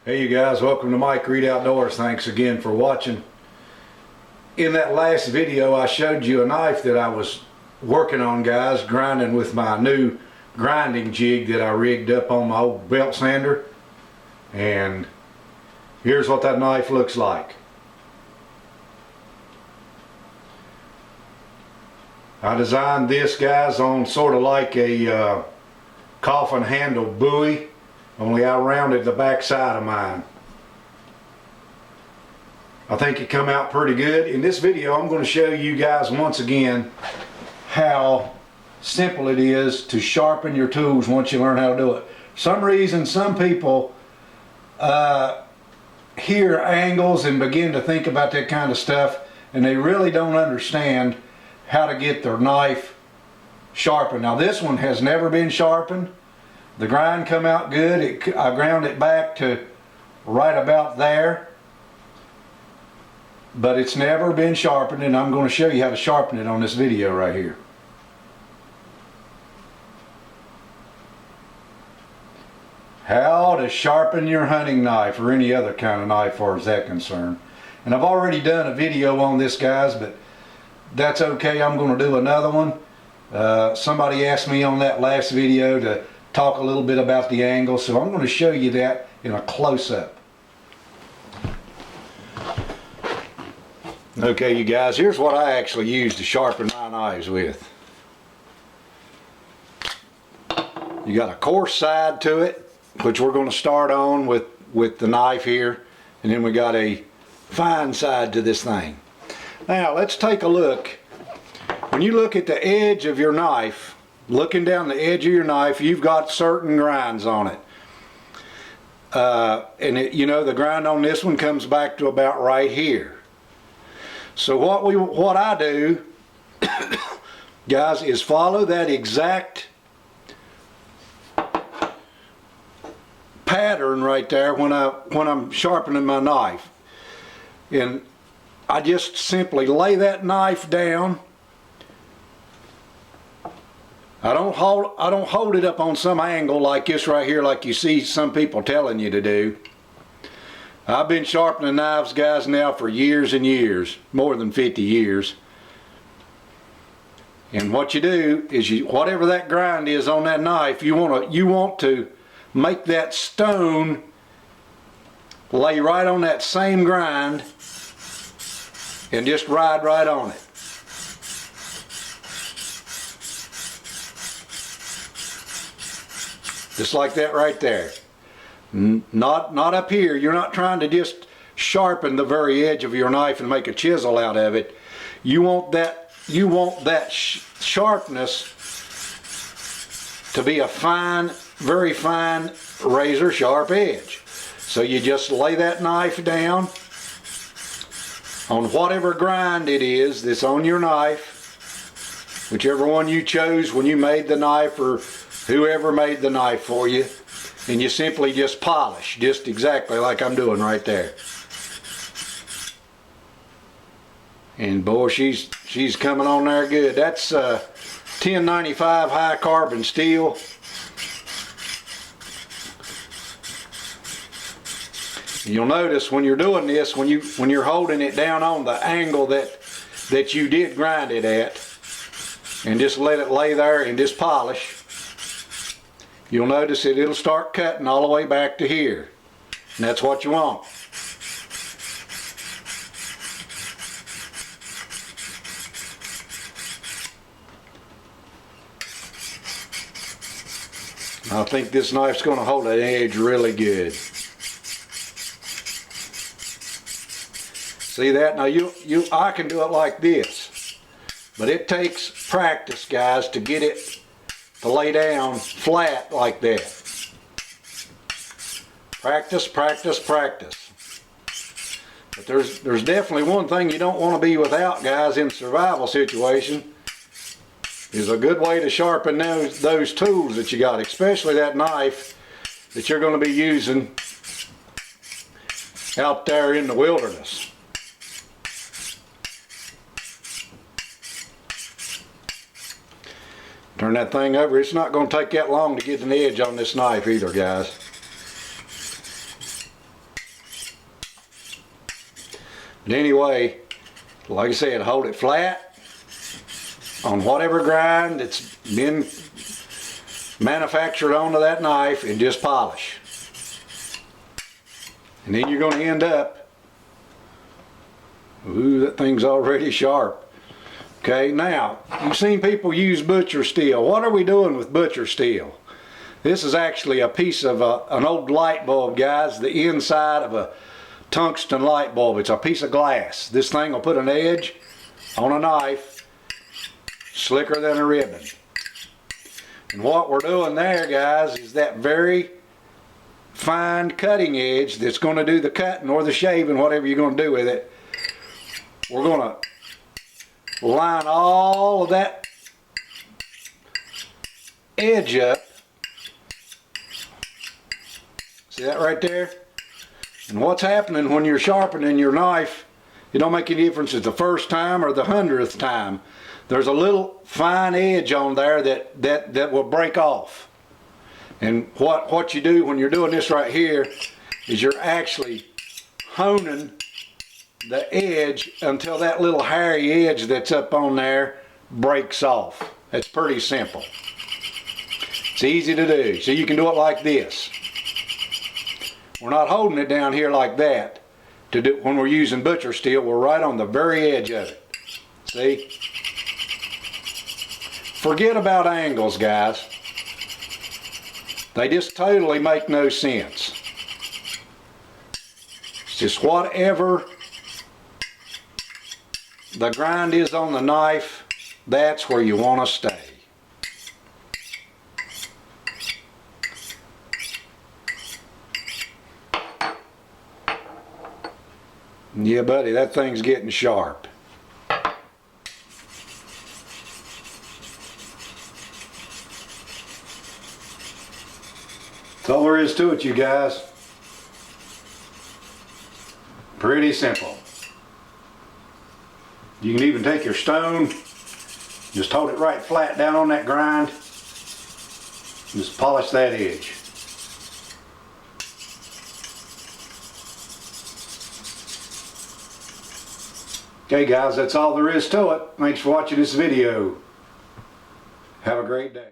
Hey you guys, welcome to Mike Reed Outdoors. Thanks again for watching. In that last video I showed you a knife that I was working on, guys, grinding with my new grinding jig that I rigged up on my old belt sander. And here's what that knife looks like. I designed this, guys, on sort of like a coffin handle buoy, only I rounded the back side of mine. I think it come out pretty good. In this video I'm going to show you guys once again how simple it is to sharpen your tools once you learn how to do it. For some reason some people hear angles and begin to think about that kind of stuff, and they really don't understand how to get their knife sharpened. Now this one has never been sharpened. The grind come out good. I ground it back to right about there, but it's never been sharpened, and I'm going to show you how to sharpen it on this video right here. How to sharpen your hunting knife or any other kind of knife as far as that's concerned. And I've already done a video on this, guys, but that's okay. I'm going to do another one. Somebody asked me on that last video to talk a little bit about the angle, so I'm going to show you that in a close-up. Okay, you guys, here's what I actually use to sharpen my knives with. You got a coarse side to it, which we're going to start on with the knife here, and then we got a fine side to this thing. Now let's take a look. When you look at the edge of your knife, looking down the edge of your knife, you've got certain grinds on it. You know, the grind on this one comes back to about right here. So what I do, guys, is follow that exact pattern right there when I'm sharpening my knife. And I just simply lay that knife down. I don't hold it up on some angle like this right here, like you see some people telling you to do. I've been sharpening knives, guys, now for years and years, more than 50 years. And what you do is whatever that grind is on that knife, you want to make that stone lay right on that same grind and just ride right on it. Just like that right there. Not up here. You're not trying to just sharpen the very edge of your knife and make a chisel out of it. You want that sharpness to be a fine, very fine, razor sharp edge. So you just lay that knife down on whatever grind it is that's on your knife, whichever one you chose when you made the knife or whoever made the knife for you, and you simply just polish, just exactly like I'm doing right there. And boy, she's coming on there good. That's 1095 high carbon steel. You'll notice when you're doing this, when you're holding it down on the angle that you did grind it at, and just let it lay there and just polish, you'll notice that it'll start cutting all the way back to here. And that's what you want. I think this knife's going to hold that edge really good. See that? Now I can do it like this, but it takes practice, guys, to get it to lay down flat like that. Practice, practice, practice. But there's definitely one thing you don't want to be without, guys, in a survival situation, is a good way to sharpen those tools that you got, especially that knife that you're going to be using out there in the wilderness. Turn that thing over. It's not going to take that long to get an edge on this knife either, guys. But anyway, like I said, hold it flat on whatever grind that's been manufactured onto that knife and just polish. And then you're going to end up, ooh, that thing's already sharp. Okay, now, you've seen people use butcher steel. What are we doing with butcher steel? This is actually a piece of an old light bulb, guys, the inside of a tungsten light bulb. It's a piece of glass. This thing will put an edge on a knife slicker than a ribbon. And what we're doing there, guys, is that very fine cutting edge that's going to do the cutting or the shaving, whatever you're going to do with it. We're going to line all of that edge up. See that right there? And what's happening when you're sharpening your knife, it don't make any difference if it's the first time or the 100th time. There's a little fine edge on there that will break off. And what you do when you're doing this right here is you're actually honing the edge until that little hairy edge that's up on there breaks off. It's pretty simple. It's easy to do. So you can do it like this. We're not holding it down here like that to do when we're using butcher steel. We're right on the very edge of it. See? Forget about angles, guys. They just totally make no sense. It's just whatever the grind is on the knife, that's where you want to stay. Yeah, buddy, that thing's getting sharp. That's all there is to it, you guys. Pretty simple. You can even take your stone, just hold it right flat down on that grind, just polish that edge. Okay guys, that's all there is to it. Thanks for watching this video. Have a great day.